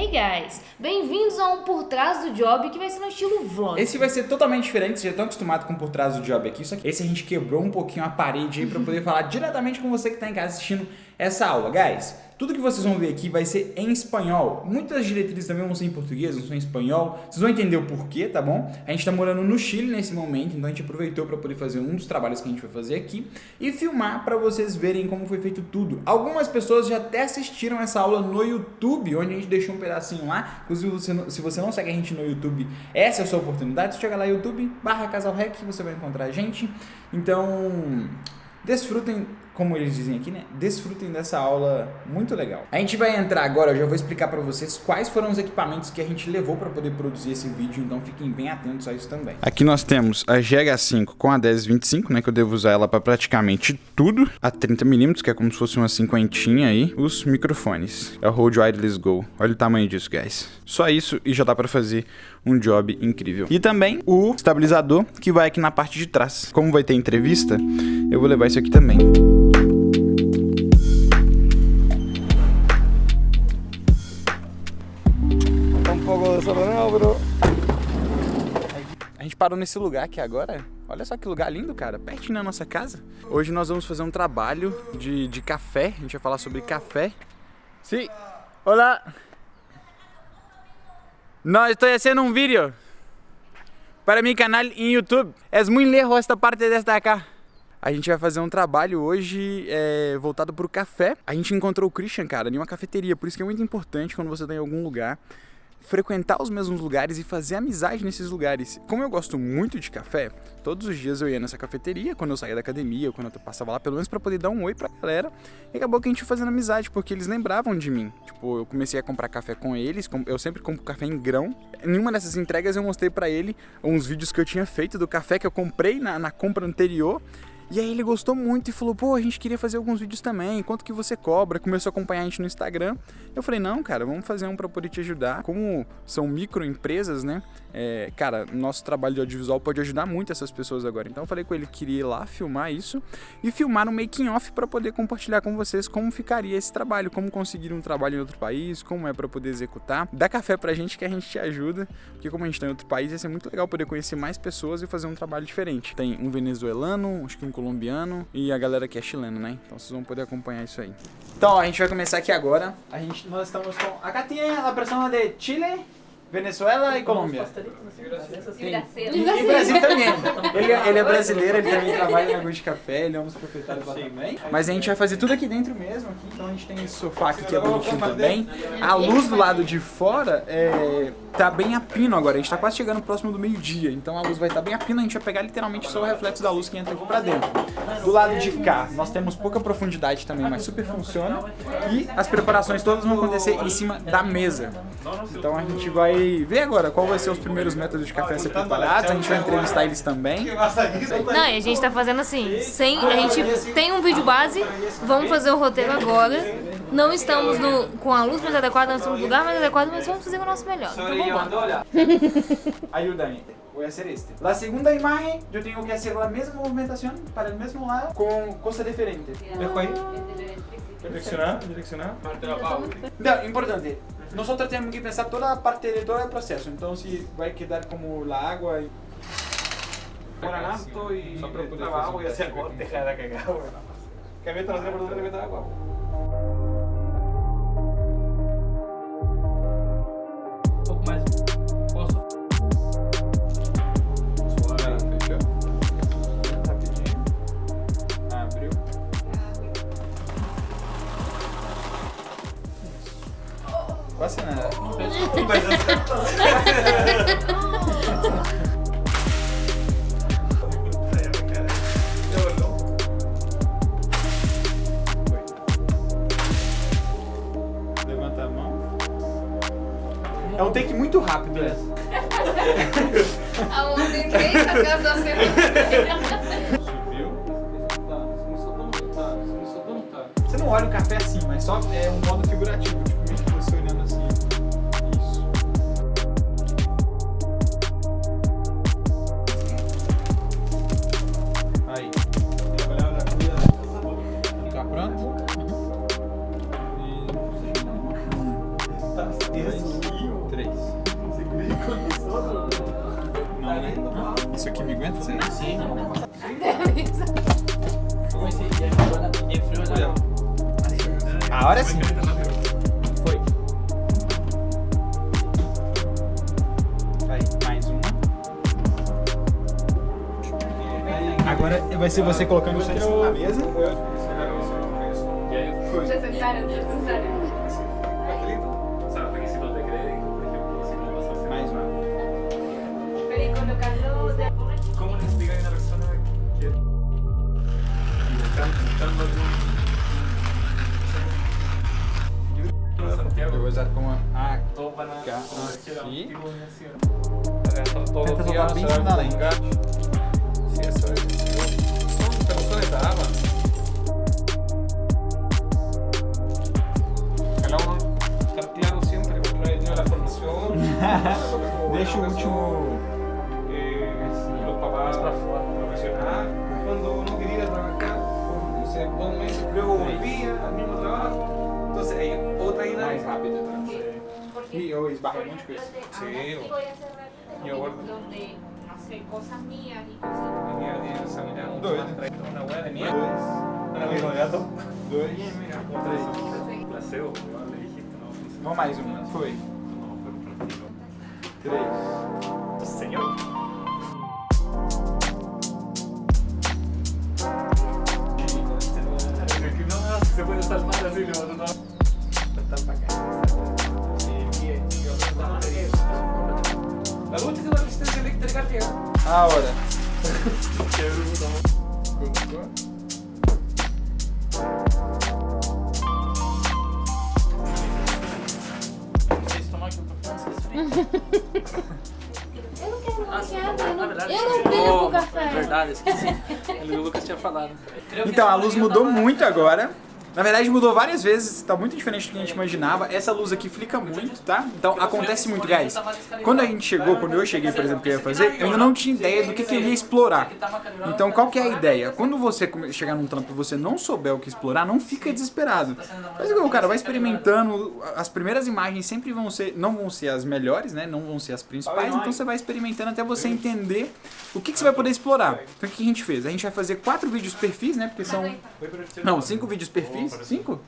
Hey guys, bem-vindos a um Por Trás do Job que vai ser no estilo vlog. Esse vai ser totalmente diferente, vocês já estão acostumados com Por Trás do Job aqui, só que esse a gente quebrou um pouquinho a parede aí pra poder falar diretamente com você que tá em casa assistindo essa aula. Guys, tudo que vocês vão ver aqui vai ser em espanhol. Muitas diretrizes também vão ser em português, não são em espanhol. Vocês vão entender o porquê, tá bom? A gente tá morando no Chile nesse momento, então a gente aproveitou para poder fazer um dos trabalhos que a gente vai fazer aqui e filmar para vocês verem como foi feito tudo. Algumas pessoas já até assistiram essa aula no YouTube, onde a gente deixou um pedacinho lá. Inclusive, se você não segue a gente no YouTube, essa é a sua oportunidade. Você chega lá no YouTube/CasalRec, você vai encontrar a gente. Então, desfrutem, como eles dizem aqui, né? Desfrutem dessa aula muito legal. A gente vai entrar agora, eu já vou explicar pra vocês quais foram os equipamentos que a gente levou pra poder produzir esse vídeo, então fiquem bem atentos a isso também. Aqui nós temos a GH5 com a 1025, né? Que eu devo usar ela pra praticamente tudo. A 30mm, que é como se fosse uma cinquentinha aí. Os microfones. É o Rode Wireless Go. Olha o tamanho disso, guys. Só isso e já dá pra fazer um job incrível. E também o estabilizador, que vai aqui na parte de trás. Como vai ter entrevista, eu vou levar isso aqui também. A gente parou nesse lugar aqui agora. Olha só que lugar lindo, cara. Pertinho da nossa casa. Hoje nós vamos fazer um trabalho de café. A gente vai falar sobre café. Sí. Hola. No, estoy haciendo un vídeo para mi canal en YouTube. Es muy lejos esta parte desta acá. A gente vai fazer um trabalho hoje voltado para o café. A gente encontrou o Christian, cara, em uma cafeteria. Por isso que é muito importante quando você está em algum lugar frequentar os mesmos lugares e fazer amizade nesses lugares. Como eu gosto muito de café, todos os dias eu ia nessa cafeteria, quando eu saía da academia, quando eu passava lá, pelo menos pra poder dar um oi pra galera. E acabou que a gente foi fazendo amizade, porque eles lembravam de mim. Tipo, eu comecei a comprar café com eles, eu sempre compro café em grão. Em uma dessas entregas eu mostrei pra ele uns vídeos que eu tinha feito do café que eu comprei na compra anterior. E aí ele gostou muito e falou, pô, a gente queria fazer alguns vídeos também, quanto que você cobra? Começou a acompanhar a gente no Instagram. Eu falei, não, cara, vamos fazer um pra poder te ajudar. Como são microempresas, né? Cara, nosso trabalho de audiovisual pode ajudar muito essas pessoas agora. Então eu falei com ele que queria ir lá filmar isso e filmar um making off para poder compartilhar com vocês como ficaria esse trabalho, como conseguir um trabalho em outro país, como é para poder executar. Dá café pra gente que a gente te ajuda, porque como a gente tá em outro país, ia ser muito legal poder conhecer mais pessoas e fazer um trabalho diferente. Tem um venezuelano, acho que um colombiano e a galera que é chilena, né? Então vocês vão poder acompanhar isso aí. Então ó, a gente vai começar aqui agora. Nós estamos com... Acá tem a pessoa de Chile, Venezuela e Colômbia. E Brasil também. Ele é brasileiro, ele também trabalha na Gosto de Café, ele é um dos proprietários lá também. Mas a gente vai fazer tudo aqui dentro mesmo. Então a gente tem esse sofá aqui que é bonitinho também. A luz do lado de fora tá bem a pino agora. A gente tá quase chegando próximo do meio-dia. Então a luz vai estar bem a pino. A gente vai pegar literalmente só o reflexo da luz que entra aqui pra dentro. Do lado de cá, nós temos pouca profundidade também, mas super funciona. E as preparações todas vão acontecer em cima da mesa. Então a gente vai ver agora qual vai ser os primeiros métodos de café a ser preparados. A gente vai entrevistar eles também. Não, e a gente tá fazendo assim, a gente tem um vídeo base, vamos fazer o roteiro agora. Não estamos com a luz mais adequada, não estamos no lugar mais adequado, mas vamos fazer o nosso melhor. Então vamos embora. Ayúdame. Voy a hacer este. La segunda imagen, yo tengo que hacer la misma movimentación para el mismo lado con cosas diferentes. Dejo ahí. Direccionar. No, importante. Nosotros tenemos que pensar toda la parte de todo el proceso. Entonces va a quedar como la agua y... Ahora alto y entraba agua y hacía corte, deja de cagar, güey. Cambié trasera por donde le meto agua. Un poco más. Posso. Suave, fechou? Rapidinho. Abriu. Quase nada. Levanta a mão. É um take muito rápido essa. Aonde entrei na casa da Subiu. Você não olha o café assim, mas só é um modo figurativo, tipo, meio que você olhando assim. Isso. Aí. Tá pronto? E... Agora sim. Foi. Aí, mais uma. Agora vai ser você colocando isso em cima da mesa. Mais uma. ¿Cómo le explica a una persona que están buscando Santiago? Eu vou usar como a Todos van a así. todos los días bem se van na a lente. comunicar. Sí, eso es. Son etapas. Cada uno estar claro siempre cuando haya tenido la formación. Deixa o último. Los papás profesional. Cuando no quería trabajar, no sé, 2 meses, luego volvía al mismo trabajo. Entonces hay otra Mais dinámica. rápido. E eu esbarro um monte de coisa. Sí, yo guardo. donde hace cosas mías y cosas. Venía a examinar un Doido. una hueá de mierda. Un amigo de gato. 2. Placebo, porque igual le dijiste, no funciona. Vamos mais uma. Foi. No, fue un práctico. 3. Señor. No, se puede saltar así, no. Están para acá. La lucha de la resistencia eléctrica llega. Ahora. Eu não quero nada. Eu não bebo café. Verdade, esqueci. O Lucas tinha falado. Então, a luz mudou muito agora. Na verdade, mudou várias vezes, tá muito diferente do que a gente imaginava. Essa luz aqui flica muito, tá? Então, acontece muito, guys. Quando a gente chegou, quando eu cheguei, por exemplo, que eu ia fazer, eu ainda não tinha ideia do que eu ia explorar. Então, qual que é a ideia? Quando você chegar num trampo e você não souber o que explorar, não fica desesperado. Mas igual, cara, vai experimentando. As primeiras imagens sempre não vão ser as melhores, né? Não vão ser as principais. Então, você vai experimentando até você entender o que você vai poder explorar. Então, o que a gente fez? A gente vai fazer 4 vídeos perfis, né? Porque são... Não, 5 vídeos perfis. 5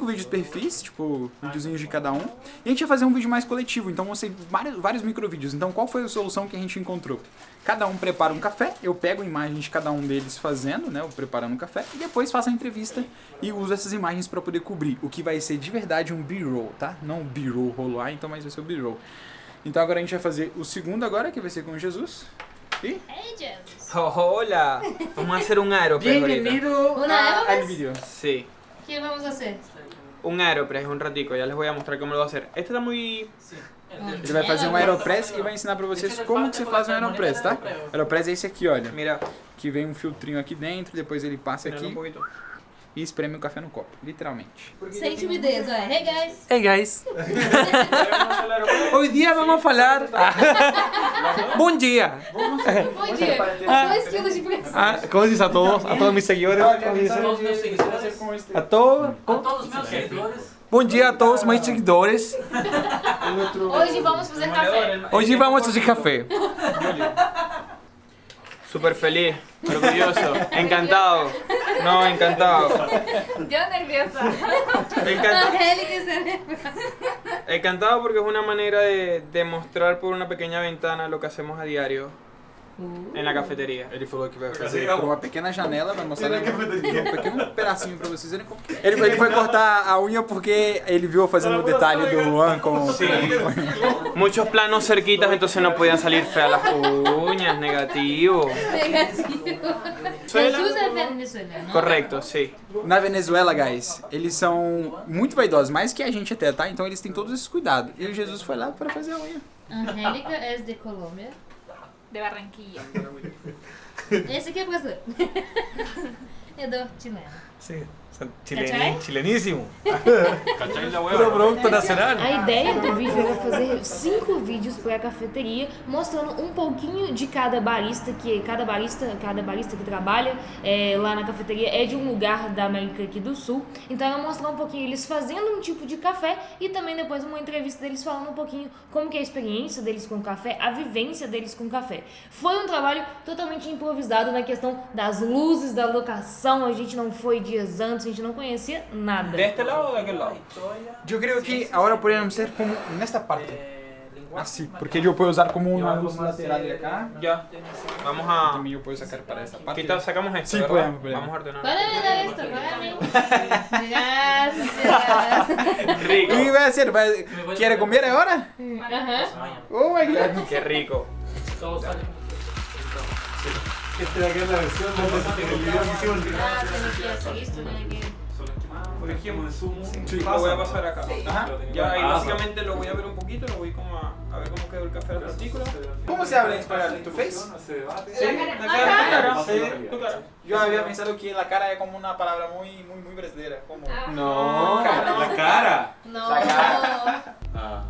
vídeos perfis, tipo, videozinhos de cada um. E a gente vai fazer um vídeo mais coletivo, então vão ser vários microvídeos. Então qual foi a solução que a gente encontrou? Cada um prepara um café, eu pego imagens de cada um deles fazendo, né, preparando um café, e depois faço a entrevista e uso essas imagens para poder cobrir. O que vai ser de verdade um B-roll, tá? Não um B-roll rolar, então mas vai ser o B-roll. Então agora a gente vai fazer o segundo agora, que vai ser com o Jesus. E... Hey, Jesus. Hola, vamos a hacer un aeropress ahorita. Bem-vindo Una al Aeropress? vídeo. Sí, ¿Qué vamos a hacer? un aeropress, un ratico, ya les voy a mostrar cómo lo voy a hacer. Este está muy... Ele vai fazer um aeropress e vai ensinar pra vocês como que você faz um aeropress, tá? Aeropress é esse aqui, olha. Mira, Que vem um filtrinho aqui dentro, depois ele passa mira un aqui poquito. e espreme o café no copo, literalmente. Sem timidez, olha. Hey, guys. Hey guys, hoy día vamos a falar. Bom dia. Bom dia. 2 quilos de pressão. ¿Cómo dices a todos mis seguidores? Todos meus seguidores. A todos. A todos meus seguidores. Bom dia a todos meus seguidores. Hoje vamos fazer café. Hoje vamos fazer café. Súper feliz, orgulloso, encantado. No, encantado. Deu nerviosa. Encantado. Angélica está nerviosa. Encantado porque es una manera de mostrar por una pequeña ventana lo que hacemos a diario en la cafetería. Ele falou que vai fazer por uma pequena janela, vai mostrar um pequeno pedacinho pra vocês verem como... Ele foi cortar a unha porque ele viu fazendo o detalhe do Juan com... Sí. Muchos planos cerquitas, entonces no podían salir feas las uñas, negativo. Negativo. Jesus é venezuelano. Correcto, sí. Na Venezuela, guys, eles são muito vaidosos, mais que a gente até, tá? Então eles têm todos esses cuidados. E o Jesus foi lá pra fazer a unha. Angélica é de Colômbia. De Barranquilla. Esse aqui é brasileiro. É do chileno. Sí, ¿Cachai? chilenísimo. ¿Cachai la Puro producto nacional. A ideia do vídeo era fazer 5 vídeos para a cafeteria, mostrando um pouquinho de cada barista que trabalha lá na cafeteria é de um lugar da América aqui do Sul. Então era mostrar um pouquinho eles fazendo um tipo de café e também depois uma entrevista deles falando um pouquinho como que é a experiência deles com café, a vivência deles com café. Foi um trabalho totalmente improvisado na questão das luzes, da locação, locação, a gente não foi dias antes, a gente não conhecia nada. ¿De este lado o de aquel lado? Eu creio que agora podemos ser como nesta parte. Assim, porque eu posso usar como uma luz lateral de acá. Ya. Vamos a... También yo puedo sacar para esta parte. Sacamos esto, Sí, ¿verdad? podemos. Vamos a ordenar. Para dar esto, para mí. Gracias. Rico. E vai ser, quer comer agora? Ajá. Oh my god. Qué rico. Esta de acá es la versión del video que hicimos. Corregimos. Sí, Lo voy a pasar acá. Ajá. Ya, y básicamente lo voy a ver un poquito, lo voy como a ver cómo quedó el café de la partícula. Como se habla em espanhol? Tu face? Sí, la cara. Sí, tu cara. Eu havia pensado que a cara é como uma palavra muito brasileira. Como... No, la cara. No. La cara.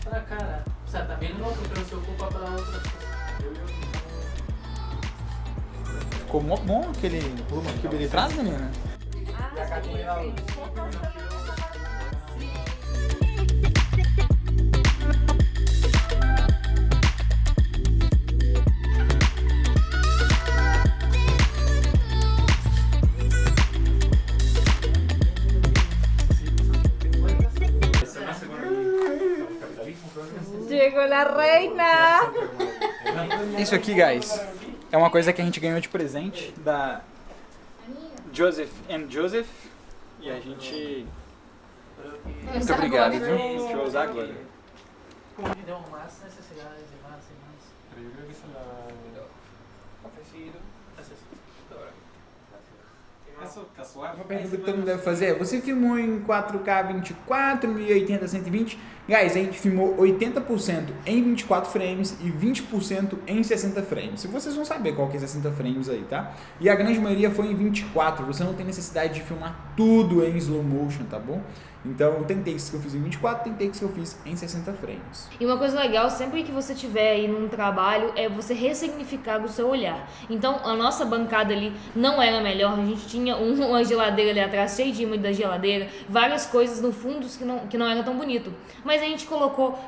Para a cara. O sea, también lo otro, pero se ocupa para outras coisas. Ficou mó bom aquele que ele traz, menina. Chegou a reina. Isso aqui, guys, é uma coisa que a gente ganhou de presente da Joseph and Joseph. E a gente... Muito obrigado, viu? A gente vai usar agora. Como que deu mais necessidades e mais e mais. Pero yo creo que esa es la... Cafecito. Caso casual. Uma pergunta que todo mundo deve fazer é: você filmou em 4K 24, 1080, 120? Guys, a gente filmou 80% em 24 frames e 20% em 60 frames. Vocês vão saber qual que é 60 frames aí, tá? E a grande maioria foi em 24. Você não tem necessidade de filmar tudo em slow motion, tá bom? Então tem takes que eu fiz em 24, tem takes que eu fiz em 60 frames. E uma coisa legal, sempre que você estiver aí num trabalho, é você ressignificar o seu olhar. Então, a nossa bancada ali não era melhor, a gente tinha uma geladeira ali atrás, cheia de imã da geladeira, várias coisas no fundo que não era tão bonito. Mas a gente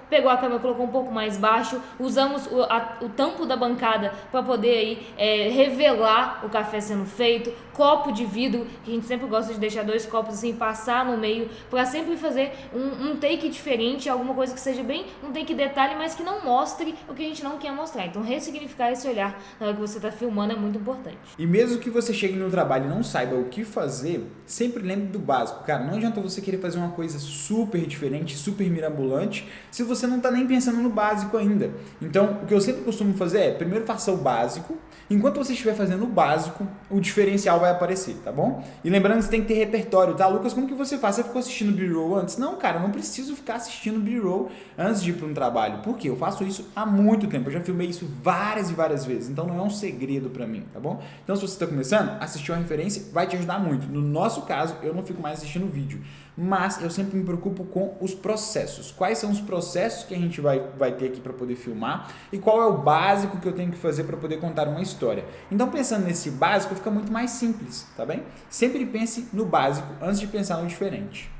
pegou a câmera, colocou um pouco mais baixo, usamos o tampo da bancada para poder aí revelar o café sendo feito, copo de vidro, que a gente sempre gosta de deixar 2 copos assim, passar no meio, para sempre fazer um take diferente, alguma coisa que seja bem um take detalhe, mas que não mostre o que a gente não quer mostrar. Então ressignificar esse olhar na hora que você está filmando é muito importante. E mesmo que você chegue no trabalho e não saiba o que fazer, sempre lembre do básico. Cara, não adianta você querer fazer uma coisa super diferente, super mirabolante, se você não tá nem pensando no básico ainda. Então, o que eu sempre costumo fazer é, primeiro faça o básico, enquanto você estiver fazendo o básico, o diferencial vai aparecer, tá bom? E lembrando que você tem que ter repertório, tá? Lucas, como que você faz? Você ficou assistindo B-roll antes? Não, cara, eu não preciso ficar assistindo B-roll antes de ir para um trabalho. Por quê? Eu faço isso há muito tempo, eu já filmei isso várias e várias vezes, então não é um segredo pra mim, tá bom? Então, se você tá começando, assistir uma referência vai te ajudar muito. No nosso caso, eu não fico mais assistindo vídeo, mas eu sempre me preocupo com os processos. Quais são os processos que a gente vai ter aqui para poder filmar e qual é o básico que eu tenho que fazer para poder contar uma história. Então, pensando nesse básico, fica muito mais simples, tá bem? Sempre pense no básico antes de pensar no diferente.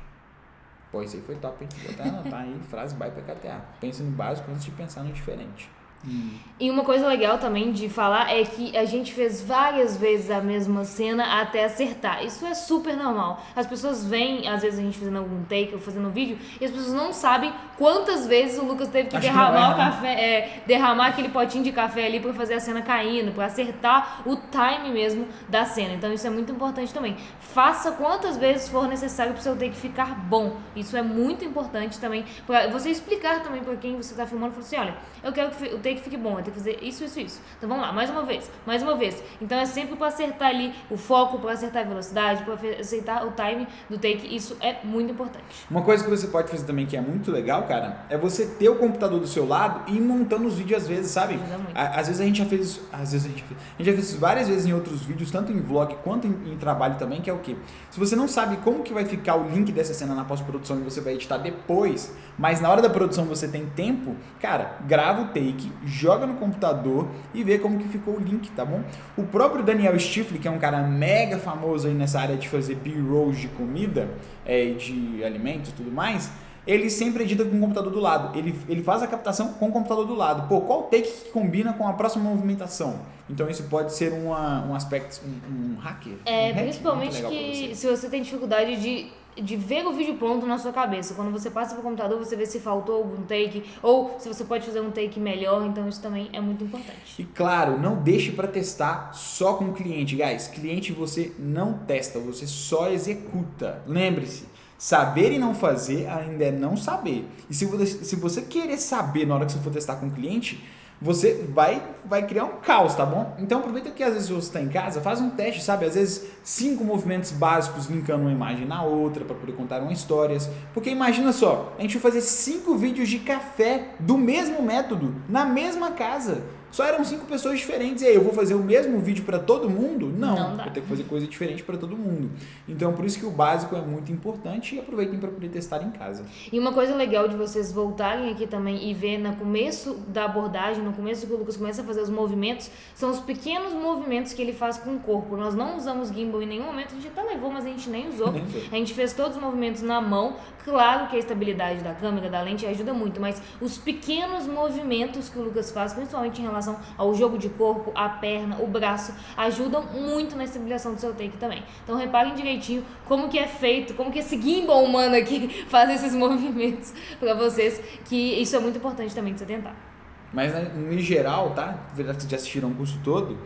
Pô, isso aí foi top, hein? Vou até anotar aí, frase by PKTA. Pense no básico antes de pensar no diferente. E uma coisa legal também de falar é que a gente fez várias vezes a mesma cena até acertar. Isso é super normal. As pessoas veem, às vezes a gente fazendo algum take ou fazendo um vídeo, e as pessoas não sabem quantas vezes o Lucas teve que derramar o café, derramar aquele potinho de café ali pra fazer a cena caindo, pra acertar o time mesmo da cena. Então isso é muito importante também. Faça quantas vezes for necessário pro seu take ficar bom. Isso é muito importante também, pra você explicar também pra quem você tá filmando, falar assim, olha, eu quero que o take fique bom, eu tenho que fazer isso. Então vamos lá, mais uma vez. Então é sempre para acertar ali o foco, para acertar a velocidade, para acertar o time do take, isso é muito importante. Uma coisa que você pode fazer também que é muito legal, cara, é você ter o computador do seu lado e ir montando os vídeos às vezes, sabe? Às vezes a gente já fez isso, a gente já fez isso várias vezes em outros vídeos, tanto em vlog quanto em trabalho também, que é o quê? Se você não sabe como que vai ficar o link dessa cena na pós-produção e você vai editar depois, mas na hora da produção você tem tempo, cara, grava o take, joga no computador e vê como que ficou o link, tá bom? O próprio Daniel Stifley, que é um cara mega famoso aí nessa área de fazer B-rolls de comida, de alimentos e tudo mais, ele sempre edita com o computador do lado. Ele faz a captação com o computador do lado. Pô, qual take que combina com a próxima movimentação? Então isso pode ser um aspecto, um hacker. Principalmente muito legal pra que você. se você tem dificuldade de ver o vídeo pronto na sua cabeça. Quando você passa pro computador, você vê se faltou algum take, ou se você pode fazer um take melhor, então isso também é muito importante. E claro, não deixe para testar só com o cliente, guys. Cliente você não testa, você só executa. Lembre-se, saber e não fazer ainda é não saber. E se você querer saber na hora que você for testar com o cliente, você vai criar um caos, tá bom? Então aproveita que às vezes você está em casa, faz um teste, sabe? Às vezes 5 movimentos básicos linkando uma imagem na outra para poder contar uma história. Porque imagina só, a gente vai fazer 5 vídeos de café do mesmo método, na mesma casa. Só eram 5 pessoas diferentes. E aí, eu vou fazer o mesmo vídeo para todo mundo? Não, vou ter que fazer coisa diferente para todo mundo. Então, por isso que o básico é muito importante e aproveitem para poder testar em casa. E uma coisa legal de vocês voltarem aqui também e ver no começo da abordagem, no começo que o Lucas começa a fazer os movimentos, são os pequenos movimentos que ele faz com o corpo. Nós não usamos gimbal em nenhum momento, a gente até levou, mas a gente nem usou. A gente fez todos os movimentos na mão. Claro que a estabilidade da câmera, da lente ajuda muito, mas os pequenos movimentos que o Lucas faz, principalmente em relação ao jogo de corpo, a perna, o braço, ajudam muito na estabilização do seu take também. Então reparem direitinho como que é feito, como que esse gimbal humano aqui faz esses movimentos para vocês, que isso é muito importante também de você tentar. Mas no geral, tá? Verdade que vocês já assistiram o curso todo,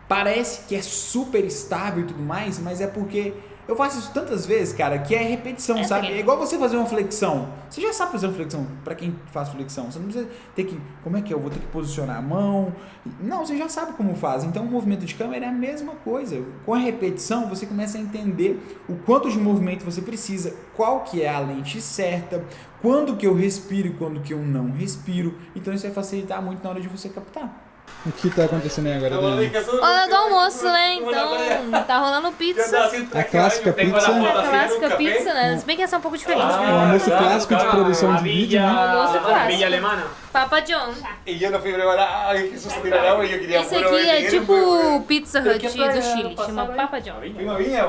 parece que é super estável e tudo mais, mas é porque eu faço isso tantas vezes, cara, que é repetição, sabe? É igual você fazer uma flexão. Você já sabe fazer uma flexão, pra quem faz flexão. Você não precisa ter que... Como é que é? Eu vou ter que posicionar a mão. Não, você já sabe como faz. Então, o movimento de câmera é a mesma coisa. Com a repetição, você começa a entender o quanto de movimento você precisa, qual que é a lente certa, quando que eu respiro e quando que eu não respiro. Então, isso vai facilitar muito na hora de você captar. O que tá acontecendo aí agora, Dani? Hora do almoço, né? Então, tá rolando pizza. A clássica pizza. A clássica pizza, né? Se bem que essa é um pouco diferente. Um almoço clássico de produção de vídeo, né? Almoço clássico. Villa alemana. Papa John. Y yo no fui preparado, ay, Jesús se tira al agua y yo quería Esse aqui é tipo Pizza Hut do Chile, chama Papa John. Prima vinha,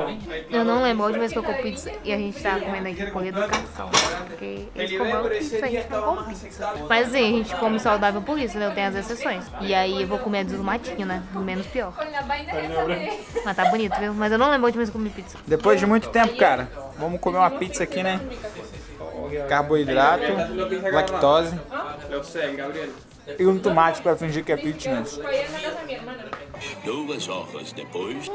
Eu não lembro a última vez que eu comi pizza e a gente tá comendo aqui por educação, porque eles comem pizza, a gente não come pizza. Mas assim, a gente come saudável por isso, né? Eu tenho as exceções. E aí eu vou comer do matinho, né? Menos pior. Mas tá bonito, viu? Mas eu não lembro a última vez que eu comi pizza. Depois de muito tempo, cara, vamos comer uma pizza aqui, né? Carboidrato, lactose Lo sé, Gabriel. e um tomate pra fingir que é fitness. 2 horas depois.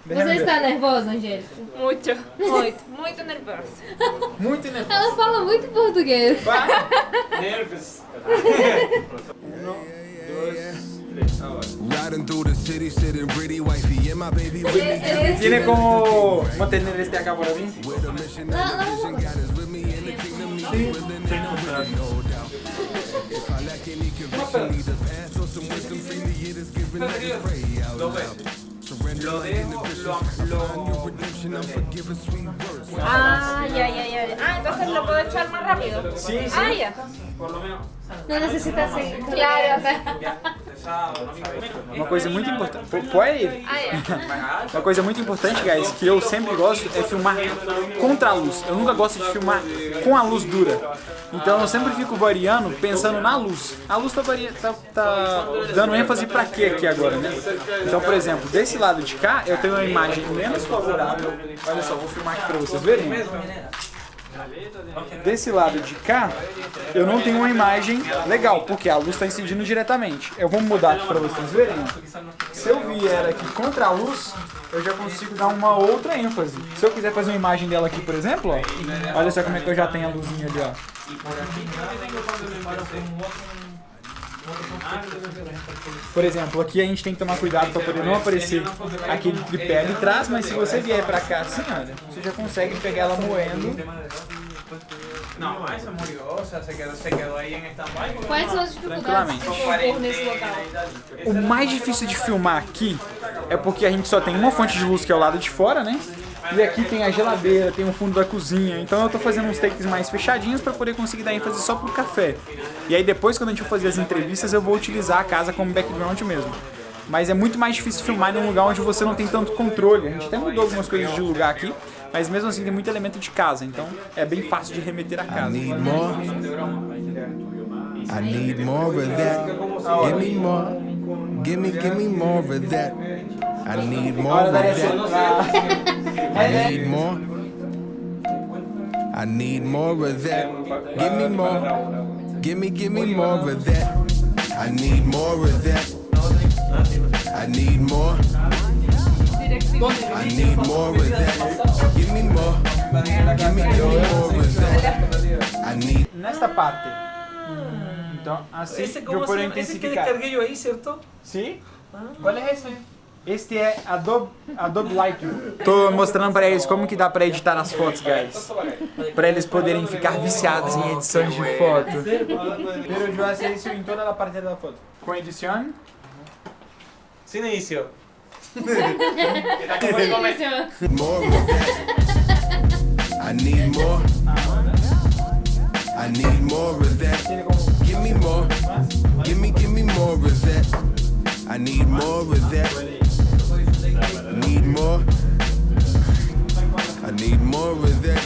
Você está nervosa, Angélica? Muito, muito, muito nervosa. Muito nervoso. Ela fala muito português. Nervous. Riding through the city, sitting pretty wifey, yeah, my baby with me. ¿Tiene como mantener este acá por mí? With a mission, and the vision, God is with me in the kingdom, me willing and I'm willing, no doubt. If I lack any conviction, need a pass or some wisdom, freely it is given, let us pray out loud. Surrender like inhibition, I find your redemption, I'm forgiven, sweet words. Ah, ya. Ah, entonces lo puedo echar más rápido. Sí, sí. Ah, ya. Por lo menos. Não necessita ser. Claro. Pesado, no sabes. Uma coisa muito importante. Pode? Ah, ya. Uma coisa muito importante, guys, que eu sempre gosto é filmar contra a luz. Eu nunca gosto de filmar com a luz dura. Então eu sempre fico variando, pensando na luz. A luz tá dando ênfase pra quê aqui agora, né? Então, por exemplo, desse lado de cá, eu tenho uma imagem menos favorável. Olha só, vou filmar aqui pra vocês verem. Desse lado de cá, eu não tenho uma imagem legal, porque a luz está incidindo diretamente. Eu vou mudar aqui para vocês verem. Se eu vier aqui contra a luz, eu já consigo dar uma outra ênfase. Se eu quiser fazer uma imagem dela aqui, por exemplo, ó, olha só como é que eu já tenho a luzinha ali, ó. Por exemplo, aqui a gente tem que tomar cuidado para poder não aparecer aquele tripé ali atrás, mas se você vier para cá assim, olha, você já consegue pegar ela moendo. No, esa murió, o sea, se quedó ahí en stand-by. Quais são as dificuldades que você tem nesse local? O mais difícil de filmar aqui é porque a gente só tem uma fonte de luz que é o lado de fora, né? E aqui tem a geladeira, tem o fundo da cozinha. Então eu tô fazendo uns takes mais fechadinhos para poder conseguir dar ênfase só pro café. E aí depois, quando a gente for fazer as entrevistas, eu vou utilizar a casa como background mesmo. Mas é muito mais difícil filmar em um lugar onde você não tem tanto controle. A gente até mudou algumas coisas de lugar aqui, mas mesmo assim tem muito elemento de casa. Então é bem fácil de remeter a casa. I need more of that. Give me more. Give me more of that. I need more of that. I need more. I need more of that. Give me more. Give me more of that. I need more of that. I need more. I need more of that. Give me more. Give me more of that. I need. Nesta parte. Então, assim Ese, eu ¿cómo posso se llama? Ese que intensificar. descargué yo ahí, ¿cierto? Sim? Qual é esse? Este é Adobe Lightroom. Tô mostrando pra eles como que dá pra editar as fotos, guys. Pra eles poderem ficar viciados em edições de foto. Pero eu vou fazer isso em toda a parte da foto. Com edição. Sin inicio. More of that. I need more. I need more of that. Give me more. Give me more of that. I need more of that. Need more. I need more of that.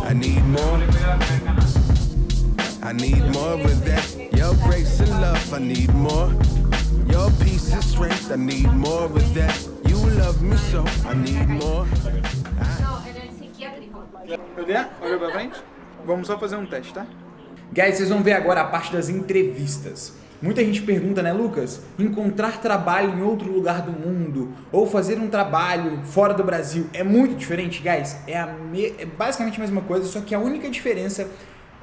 I need more. I need more of that. Your grace and love, I need more. Your peace and strength, I need more of that. You love me so, I need more. Olha pra frente. Vamos só fazer um teste, tá? Guys, vocês vão ver agora a parte das entrevistas. Muita gente pergunta, né, Lucas? Encontrar trabalho em outro lugar do mundo ou fazer um trabalho fora do Brasil é muito diferente, guys? É basicamente a mesma coisa, só que a única diferença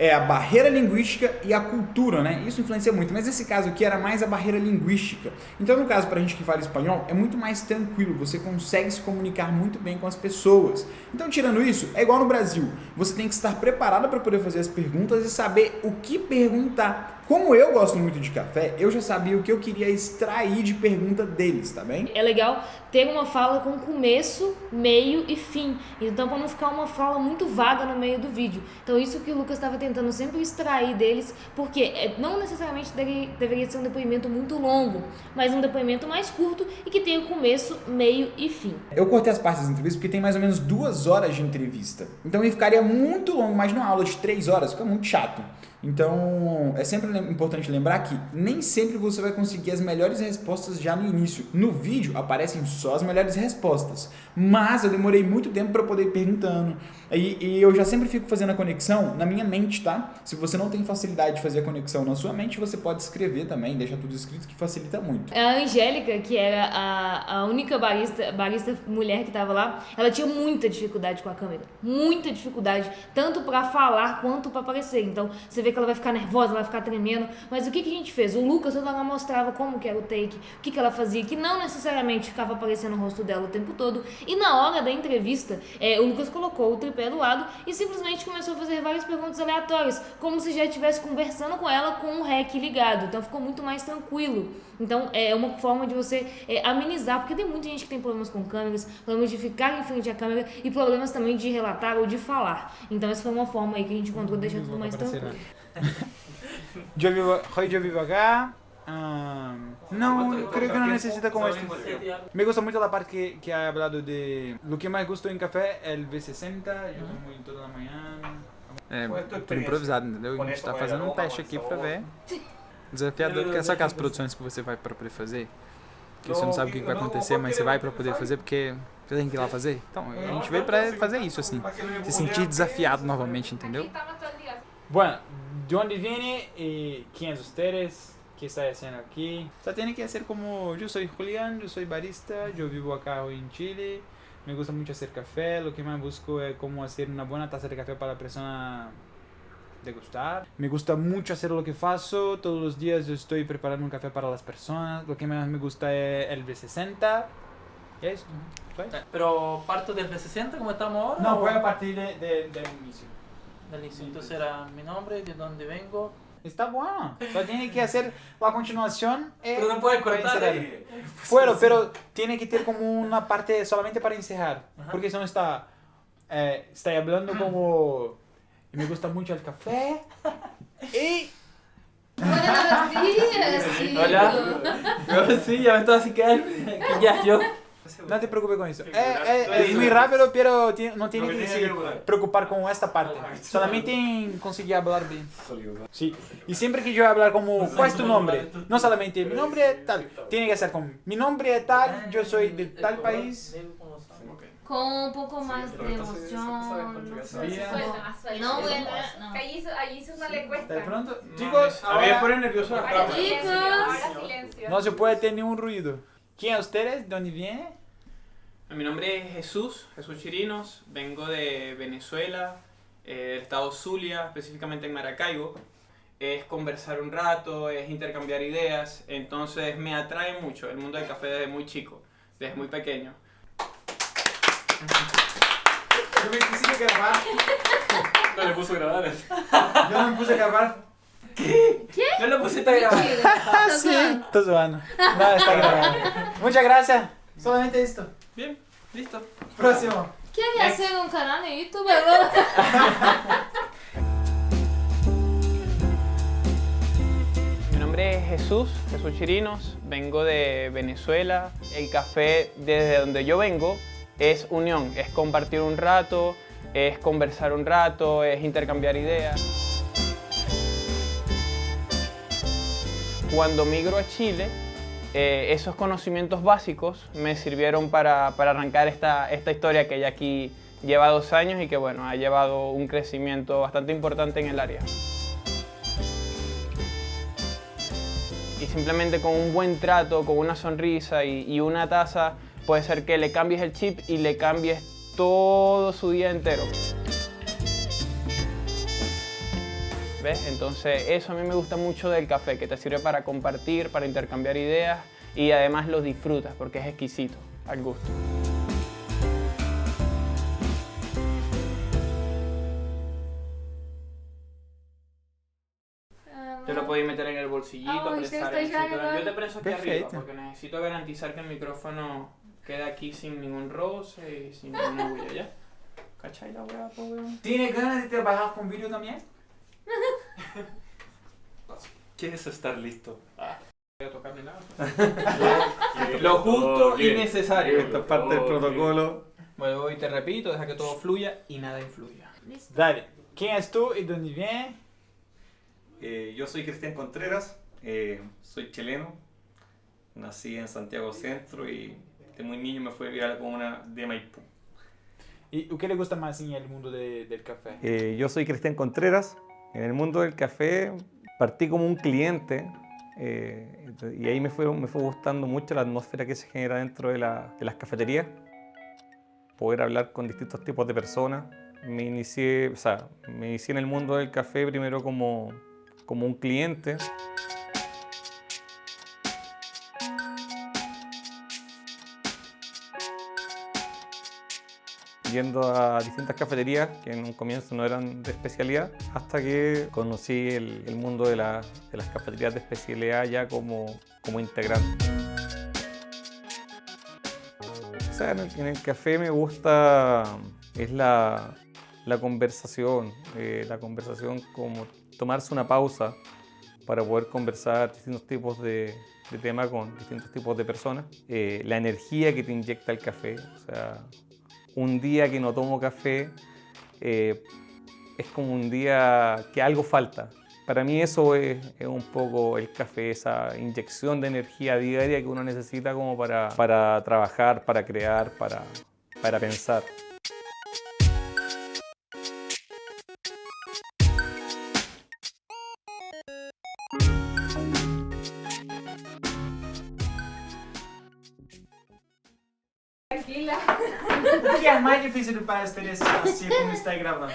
é a barreira linguística e a cultura, né? Isso influencia muito, mas nesse caso aqui era mais a barreira linguística. Então, no caso, pra gente que fala espanhol, é muito mais tranquilo, você consegue se comunicar muito bem com as pessoas. Então, tirando isso, é igual no Brasil. Você tem que estar preparado para poder fazer as perguntas e saber o que perguntar. Como eu gosto muito de café, eu já sabia o que eu queria extrair de pergunta deles, tá bem? É legal ter uma fala com começo, meio e fim. Então, para não ficar uma fala muito vaga no meio do vídeo. Então, isso que o Lucas estava tentando sempre extrair deles, porque não necessariamente deveria ser um depoimento muito longo, mas um depoimento mais curto e que tenha começo, meio e fim. Eu cortei as partes das entrevistas porque tem mais ou menos 2 horas de entrevista. Então, ele ficaria muito longo, mas numa aula de 3 horas fica muito chato. Então, é sempre importante lembrar que nem sempre você vai conseguir as melhores respostas já no início. No vídeo aparecem só as melhores respostas, mas eu demorei muito tempo para poder ir perguntando. E eu já sempre fico fazendo a conexão na minha mente, tá? Se você não tem facilidade de fazer a conexão na sua mente, você pode escrever também, deixar tudo escrito que facilita muito. A Angélica, que era a única barista mulher que estava lá, ela tinha muita dificuldade com a câmera. Muita dificuldade, tanto para falar quanto para aparecer. Então, você vê que ela vai ficar nervosa, ela vai ficar tremendo. Mas o que a gente fez? O Lucas toda hora mostrava como que era o take, o que ela fazia, que não necessariamente ficava aparecendo o rosto dela o tempo todo. E na hora da entrevista, o Lucas colocou o tripé do lado e simplesmente começou a fazer várias perguntas aleatórias, como se já estivesse conversando com ela com o REC ligado. Então ficou muito mais tranquilo. Então é uma forma de você amenizar, porque tem muita gente que tem problemas com câmeras, problemas de ficar em frente à câmera e problemas também de relatar ou de falar. Então essa foi uma forma aí que a gente encontrou de deixar tudo mais tranquilo. Hoy yo vivo acá. No, creo que no necesita como esto. Me gusta mucho la parte que ha hablado de lo que más gusto en café, el V60, yo tomo en toda la mañana. Por improvisado, entendeu? A gente tá fazendo um teste aqui pra ver. Desafiador, porque sabe aquelas produções que você vai pra poder fazer? Que você não sabe o que vai acontecer, mas você vai pra poder fazer porque você tem que ir lá fazer? Então, a gente veio pra fazer isso, assim. Se sentir desafiado novamente, entendeu? Bueno, ¿de dónde viene y quién es ustedes? ¿Qué está haciendo aquí? O sea, tiene que ser como, yo soy Julián, yo soy barista, yo vivo acá hoy en Chile, me gusta mucho hacer café, lo que más busco es cómo hacer una buena taza de café para la persona degustar. Me gusta mucho hacer lo que faço, todos los días yo estoy preparando un café para las personas, lo que más me gusta es el V60, y es esto. Pero parto del V60 como estamos ahora. No, o voy a partir del inicio. del inicio. Entonces era mi nombre, de dónde vengo. Está bueno. Solo tiene que hacer la continuación. Pero no puedes cortar ahí. Puedo, pero tiene que tener como una parte solamente para encerrar. Ajá. Porque si no está hablando como... Me gusta mucho el café. Y... Buenos días, Hola. Yo sí, ya me estaba así que ya yo. No te preocupes con eso. Es muy rápido, pero no tiene que se preocupar con esta parte. Solamente en conseguir hablar bien. Sí. Y siempre que yo hablar como, ¿cuál es tu nombre? No solamente mi nombre es tal. Tiene que ser como, mi nombre es tal, yo soy de tal país. Con un poco más de emoción. No sé. Bien. No, bueno, Que allí eso no le cuesta. De pronto, chicos, A mí me ahora pone nervioso las Ahora cámaras. silencio, ahora silencio. no se puede tener ningún ruido. ¿Quién es ustedes? ¿De dónde viene? Mi nombre es Jesús Chirinos, vengo de Venezuela, del estado Zulia, específicamente en Maracaibo. Es conversar un rato, es intercambiar ideas, entonces me atrae mucho el mundo del café desde muy chico, desde muy pequeño. Yo me quise grabar. No le puso grabar. Yo no me puse a grabar. No lo pusiste a grabar. Sí, está suando. No, está grabado. Muchas gracias. Solamente esto. Bien, listo. Próximo. ¿Quieres hacer un canal en YouTube ahora? Mi nombre es Jesús Chirinos, vengo de Venezuela. El café desde donde yo vengo es unión, es compartir un rato, es conversar un rato, es intercambiar ideas. Cuando migro a Chile, esos conocimientos básicos me sirvieron para arrancar esta historia que ya aquí lleva 2 años y que bueno, ha llevado un crecimiento bastante importante en el área. Y simplemente con un buen trato, con una sonrisa y una taza, puede ser que le cambies el chip y le cambies todo su día entero. ¿Ves? Entonces eso a mí me gusta mucho del café, que te sirve para compartir, para intercambiar ideas y además lo disfrutas porque es exquisito, al gusto. Te lo podéis meter en el bolsillito, Ay, prestar sí, en el estoy cinturón. ya, Yo te preso aquí Perfecto. arriba porque necesito garantizar que el micrófono quede aquí sin ningún roce y sin ninguna bulla, ¿ya? ¿Cachai la hueá, po, weón? ¿Tiene ganas de trabajar con vídeo también? ¿Quieres estar listo? Voy a tocar ni nada. Lo justo y necesario. Esta es parte del protocolo. Vuelvo y te repito, deja que todo fluya y nada influya. Dale. ¿Quién es tú y de dónde vienes? Yo soy Cristian Contreras, soy chileno, nací en Santiago Centro y de muy niño me fui a vivir a la comuna de Maipú. ¿Y qué le gusta más en el mundo del café? Yo soy Cristian Contreras, en el mundo del café partí como un cliente y ahí me fue gustando mucho la atmósfera que se genera dentro de las cafeterías, poder hablar con distintos tipos de personas. Me inicié en el mundo del café primero como un cliente. Yendo a distintas cafeterías que en un comienzo no eran de especialidad, hasta que conocí el mundo de las cafeterías de especialidad ya como integrante. O sea, en el café me gusta es la conversación como tomarse una pausa para poder conversar distintos tipos de temas con distintos tipos de personas. La energía que te inyecta el café, o sea, un día que no tomo café es como un día que algo falta. Para mí eso es un poco el café, esa inyección de energía diaria que uno necesita como para trabajar, para crear, para pensar. Tranquila. ¿Qué es más difícil para ustedes así como está grabando?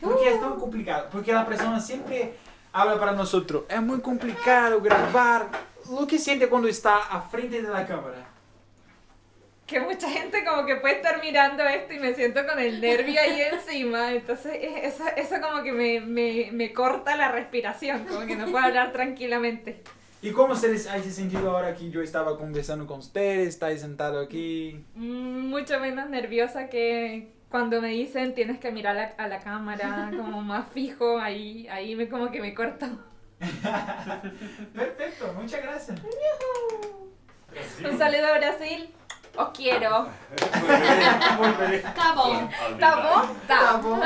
Porque es tan complicado. Porque la persona siempre habla para nosotros. Es muy complicado grabar. Lo que siente cuando está a frente de la cámara. Que mucha gente como que puede estar mirando esto y me siento con el nervio ahí encima, entonces eso como que me corta la respiración, como que no puedo hablar tranquilamente. ¿Y cómo se les ha sentido ahora que yo estaba conversando con ustedes? ¿Estáis sentado aquí? Mucho menos nerviosa que cuando me dicen tienes que mirar a la cámara como más fijo, ahí como que me corto. Perfecto, muchas gracias. Un saludo a Brasil. Os quiero. Tá bom. Tá bom? Tá bom.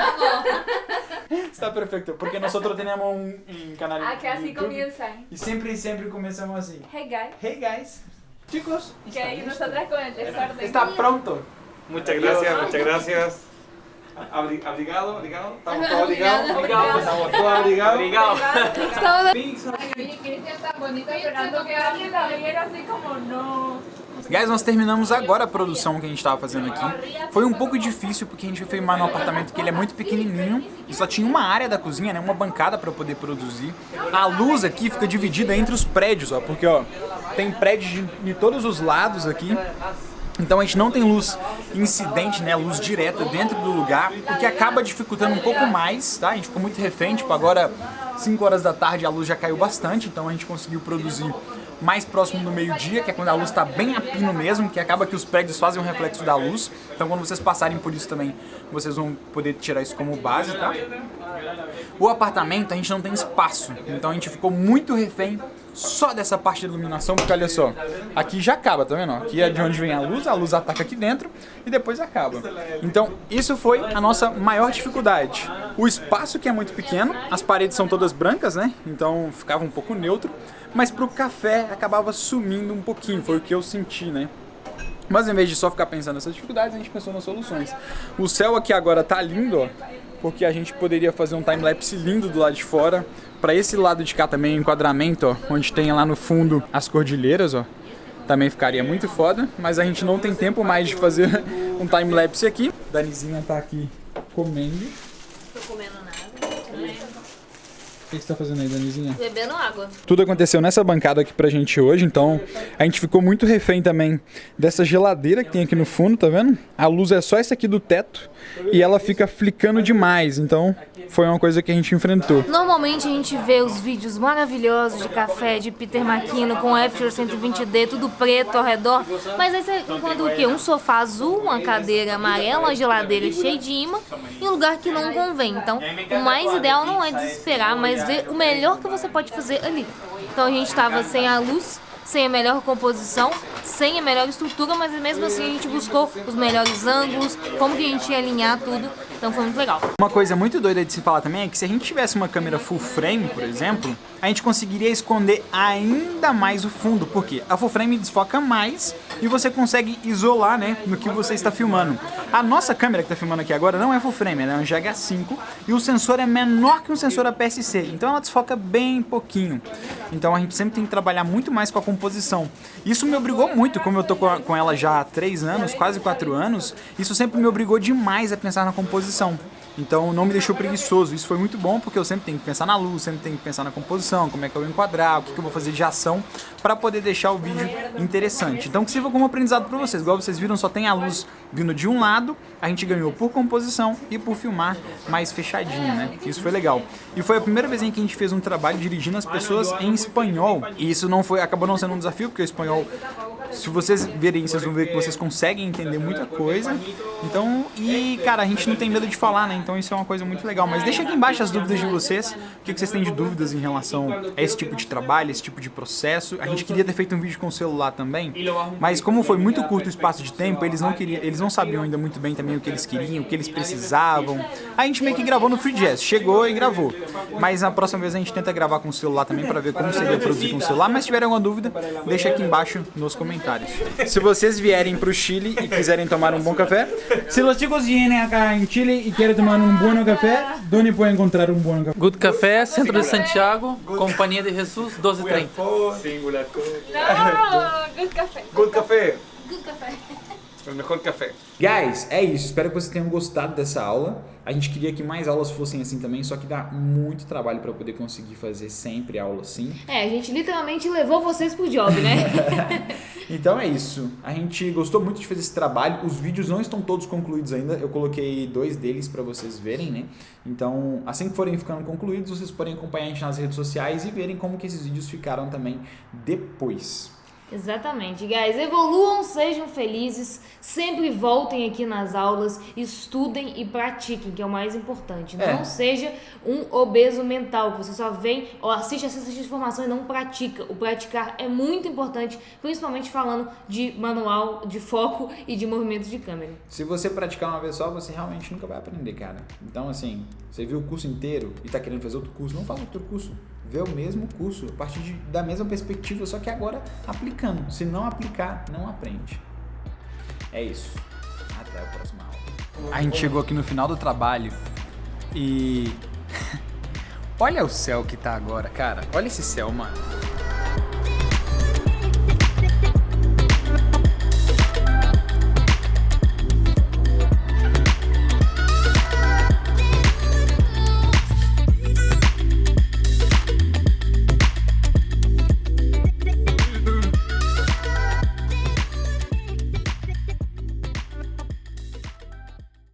Está perfecto, porque nosotros tenemos un canal Ah, que así YouTube, comienzan. y siempre comenzamos así. Hey guys. Hey guys, chicos, Que ahí nosotras con el desorden. está pronto. Muchas gracias, muchas gracias. Abrigado. Estamos todos abrigados. Obrigado. Estamos todos abrigados. Obrigado. Oye, Cristian tan bonito esperando que alguien la viera así como no. Guys, nós terminamos agora a produção que a gente estava fazendo aqui. Foi um pouco difícil porque a gente foi filmar num apartamento que ele é muito pequenininho e só tinha uma área da cozinha, né, uma bancada para poder produzir. A luz aqui fica dividida entre os prédios, ó, porque ó, tem prédios de todos os lados aqui. Então a gente não tem luz incidente, né, luz direta dentro do lugar, o que acaba dificultando um pouco mais, tá? A gente ficou muito refém, tipo, agora 5 horas da tarde a luz já caiu bastante, então a gente conseguiu produzir mais próximo do meio-dia, que é quando a luz está bem a pino mesmo, que acaba que os prédios fazem um reflexo da luz. Então quando vocês passarem por isso também, vocês vão poder tirar isso como base, tá? O apartamento a gente não tem espaço, então a gente ficou muito refém só dessa parte de iluminação, porque olha só, aqui já acaba, tá vendo? Aqui é de onde vem a luz ataca aqui dentro e depois acaba. Então isso foi a nossa maior dificuldade. O espaço que é muito pequeno, as paredes são todas brancas, né? Então ficava um pouco neutro, mas pro café acabava sumindo um pouquinho, foi o que eu senti, né? Mas em vez de só ficar pensando nessas dificuldades, a gente pensou nas soluções. O céu aqui agora tá lindo, ó, porque a gente poderia fazer um time-lapse lindo do lado de fora. Pra esse lado de cá também, enquadramento, ó, onde tem lá no fundo as cordilheiras, ó, também ficaria muito foda. Mas a gente não tem tempo mais de fazer um time-lapse aqui. Danizinha tá aqui comendo. Tô comendo nada. O que você tá fazendo aí, Danizinha? Bebendo água. Tudo aconteceu nessa bancada aqui pra gente hoje, então a gente ficou muito refém também dessa geladeira que tem aqui no fundo, tá vendo? A luz é só essa aqui do teto e ela fica flicando demais, então foi uma coisa que a gente enfrentou. Normalmente a gente vê os vídeos maravilhosos de café de Peter McKinnon com Aperture 120D, tudo preto ao redor, mas aí você encontra o quê? Um sofá azul, uma cadeira amarela, uma geladeira cheia de imã em um lugar que não convém. Então o mais ideal não é desesperar, mas ver o melhor que você pode fazer ali. Então a gente estava sem a luz, sem a melhor composição, sem a melhor estrutura, mas mesmo assim a gente buscou os melhores ângulos, como que a gente ia alinhar tudo, então foi muito legal. Uma coisa muito doida de se falar também é que se a gente tivesse uma câmera full frame, por exemplo, a gente conseguiria esconder ainda mais o fundo, porque a full frame desfoca mais e você consegue isolar, né, no que você está filmando. A nossa câmera que está filmando aqui agora não é full frame, ela é um GH5 e o sensor é menor que um sensor APS-C, então ela desfoca bem pouquinho. Então a gente sempre tem que trabalhar muito mais com a composição. Isso me obrigou muito, como eu tô com ela já há 3 anos, quase 4 anos, isso sempre me obrigou demais a pensar na composição. Então não me deixou preguiçoso, isso foi muito bom porque eu sempre tenho que pensar na luz, sempre tenho que pensar na composição, como é que eu vou enquadrar, o que eu vou fazer de ação para poder deixar o vídeo interessante. Então que sirva como aprendizado para vocês, igual vocês viram, só tem a luz vindo de um lado, a gente ganhou por composição e por filmar mais fechadinho, né? Isso foi legal. E foi a primeira vez em que a gente fez um trabalho dirigindo as pessoas em espanhol, e isso não foi, acabou não sendo um desafio, porque o espanhol, se vocês verem, vocês vão ver que vocês conseguem entender muita coisa. Então, e cara, a gente não tem medo de falar, né? Então isso é uma coisa muito legal. Mas deixa aqui embaixo as dúvidas de vocês. O que vocês têm de dúvidas em relação a esse tipo de trabalho, esse tipo de processo. A gente queria ter feito um vídeo com o celular também, mas como foi muito curto o espaço de tempo, eles não sabiam ainda muito bem também o que eles queriam, o que eles precisavam. A gente meio que gravou no Free Jazz, chegou e gravou. Mas na próxima vez a gente tenta gravar com o celular também para ver como seria produzir com o celular. Mas se tiverem alguma dúvida, deixa aqui embaixo nos comentários. Se vocês vierem pro Chile e quiserem tomar um bom café, se os chicos vierem acá em Chile e querem tomar um bom café, onde podem encontrar um bom café? Good Café, Centro de Santiago, Companhia de Jesus, 12:30. Singular. No, good café. Good café. Good café. O melhor café. Guys, é isso. Espero que vocês tenham gostado dessa aula. A gente queria que mais aulas fossem assim também, só que dá muito trabalho para poder conseguir fazer sempre aula assim. É, a gente literalmente levou vocês pro job, né? Então é isso. A gente gostou muito de fazer esse trabalho. Os vídeos não estão todos concluídos ainda. Eu coloquei 2 deles para vocês verem, né? Então, assim que forem ficando concluídos, vocês podem acompanhar a gente nas redes sociais e verem como que esses vídeos ficaram também depois. Exatamente, guys. Evoluam, sejam felizes, sempre voltem aqui nas aulas, estudem e pratiquem, que é o mais importante. Não seja um obeso mental, que você só vem, assiste informação e não pratica. O praticar é muito importante, principalmente falando de manual, de foco e de movimentos de câmera. Se você praticar uma vez só, você realmente nunca vai aprender, cara. Então, assim, você viu o curso inteiro e tá querendo fazer outro curso, não faz outro curso. Vê o mesmo curso, a partir da mesma perspectiva, só que agora aplicando. Se não aplicar, não aprende. É isso. Até a próxima aula. A gente chegou aqui no final do trabalho e... olha o céu que tá agora, cara. Olha esse céu, mano.